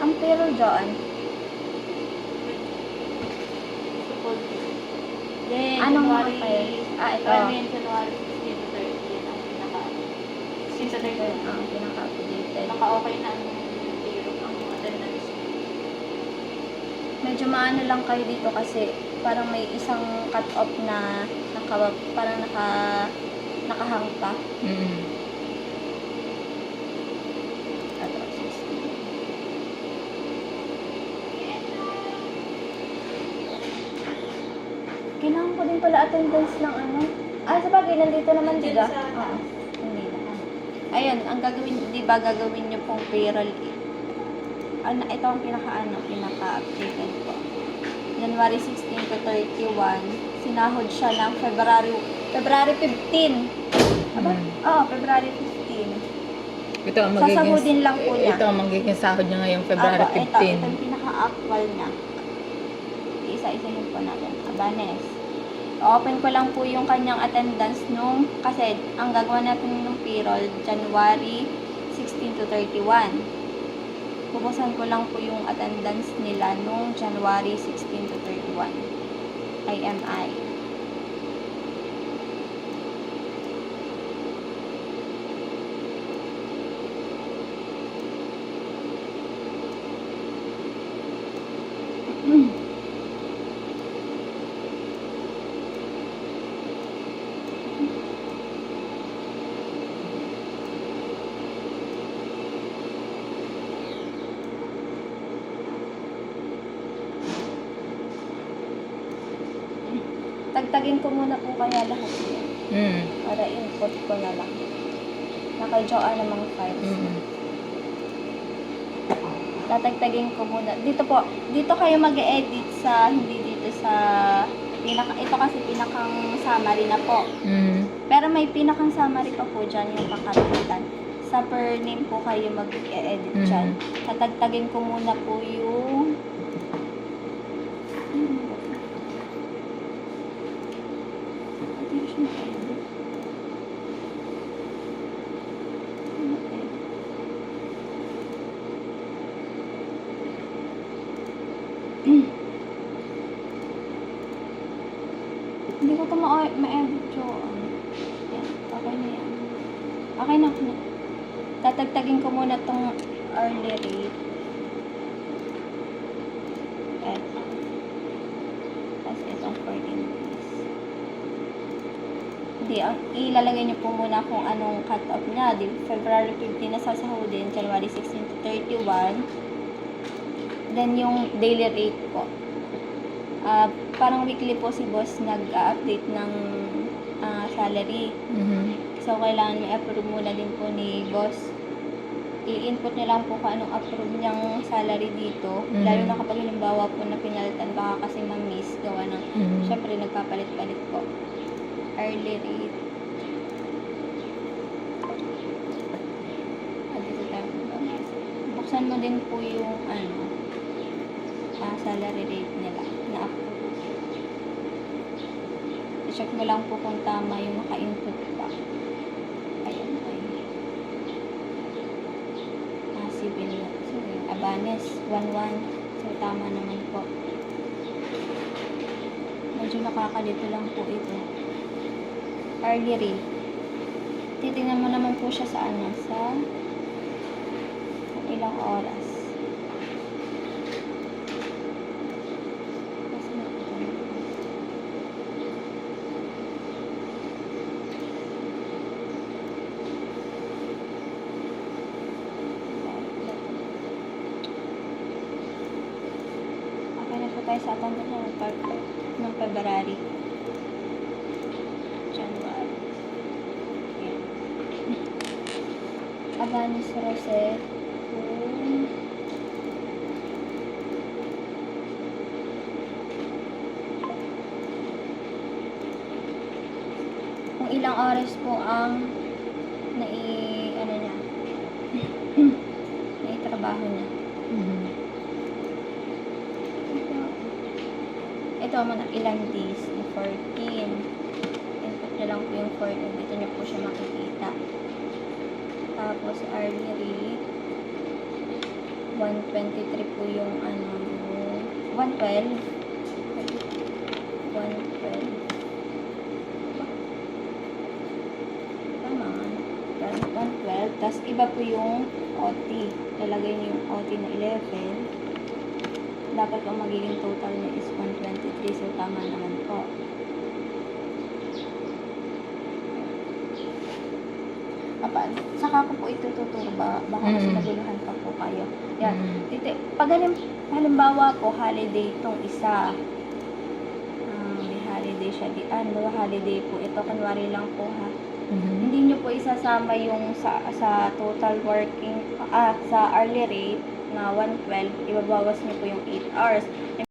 Ang pero dyan, Then, anong mga January, file? Ito. Then, January 16 to 30, yan ang pinaka, 16 to 30. Ang pinaka-updated. Naka-okay na ang zero, ang attendance. Medyo maano lang kayo dito kasi parang may isang cut-off na parang nakahang pa. Ito, 16. Kailangan ko din pala attendance ng ano. Sabagay, nandito naman, di ba? Oo. Hindi na. Ayun, ang gagawin, di ba, gagawin nyo pong payroll. Ito ang pinaka-updated ko. January 16 to 31. Sinahod siya ng February 15. Aba? Oo, February 15. Ito ang magiging, Sasahudin lang po niya. ito ang magiging sahod niya ngayong February 15. Ito yung pinaka-actual niya. Isa-isahin po natin. Abanes. Open ko lang po yung kanyang attendance kasi ang gagawa natin ng payroll, January 16 to 31. Pupusan ko lang po yung attendance nila nung January 16 to 31. IMI. Tagtagin ko muna po kaya lahat yun. Para input ko na lang. Naka-joa namang files. Tatagtagin ko muna. Dito kayo mag-edit sa, hindi dito sa, ito kasi pinakang summary na po. Pero may pinakang summary pa po dyan, yung pangkapitan. Sa per name po kayo mag-edit dyan. Tatagtagin ko muna po yung, hindi ko ito ma-edit yun. Yan, okay na yan. Okay na. Tatagtagin ko muna tong hourly rate. Eto. Tapos itong 14 days. Hindi, ilalagay niyo po muna kung anong cut-off niya. February 15 na sasahudin, January 16 to 31. Then yung daily rate po. Parang weekly po si boss nag-update ng salary. So, kailangan may approve muna din po ni boss. I-input niya lang po kung anong approve niyang salary dito. Lalo na kapag halimbawa po na pinalitan, baka kasi ma-miss gawa ng, syempre, nagpapalit-palit po. Hourly rate. Dito tayo. Buksan mo din po yung salary rate nila na approve. I-check mo lang po kung tama yung naka-input pa. Ayan. Civil. Abanes, 1-1. So, tama naman po. Medyo nakakalito lang po ito. Hourly rate. Titingnan mo naman po siya sa ilang oras. Tayo sa account na ng February. January. Ayan. Abanis Rosette. Kung ilang oras po ang naitrabaho niya. Ito mga ilang days na 14. Input nyo lang po yung 14. Dito nyo po siya makikita. Tapos hourly rate, 123 po yung ano, 112. 112. Tama nga. 112. Tapos iba po yung OT. Lalagay niyo yung OT na 11. Dapat ang magiging total niya is 123. So, tama naman po. Saka ko po itututuro baka mas naguluhan pa po kayo. Yan. Pag halimbawa po, holiday itong isa. May holiday siya. Holiday po. Ito, kunwari lang po ha. Hindi nyo po isasama yung sa total working, sa hourly rate na 112, ibabawas nyo po yung 8 hours.